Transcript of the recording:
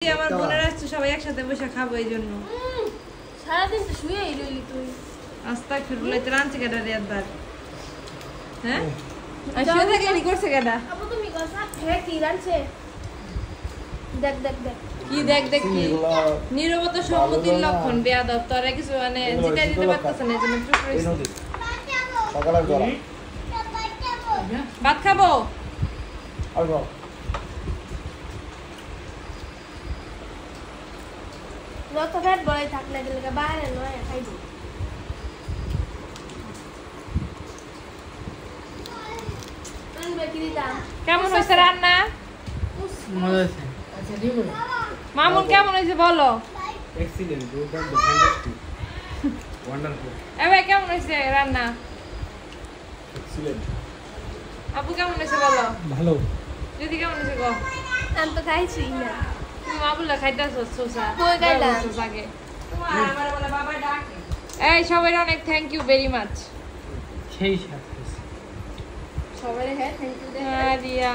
আমার বোনেরা আসছে সবাই একসাথে বসে খাবো এই জন্য। সারাদিন তো শুয়েই রইলি তুই। আস্তাগফিরুল্লাহ, তো রাঁধছে কেডা রে একবার? হ্যাঁ শুয়ে থাকলে কি করছে কেডা? আপু তুমি কথা হ্যাঁ কি রাঁধছে? দেখ দেখ দেখ কি দেখ দেখ কি নীরবতা সম্মতির লক্ষণ। বেয়াদব তোরা কিছু মানে জিতা দিতে পারতেছ না, এজন্য চুপ রইছিস। সকালের বেলা ভাত খাবো? আসবো। যত ফ্যাট বড়াই থাকলে গেলে বাইরে নয় খাইবো। কেমন হয়েছে রান্না? মামুন কেমন হয়েছে বলো? এক্সিলেন্ট, দুর্দান্ত, ফ্যান্টাস্টিক, ওয়ান্ডারফুল। এবার কেমন হয়েছে রান্না? এক্সিলেন্ট। আপু কেমন হয়েছে বলো? ভালো। দিদি কেমন হয়েছে গো? আমি তো খাইছি না। তুমি মামুলা খাইতাছো সোসা? কই খাইলাম? সোসাকে আমার বলে বাবা ডাকে। এই সবাই অনেক থ্যাংক ইউ ভেরি মাচ। সেই সাথে সবাই হ্যাঁ থ্যাংক ইউ। রিয়া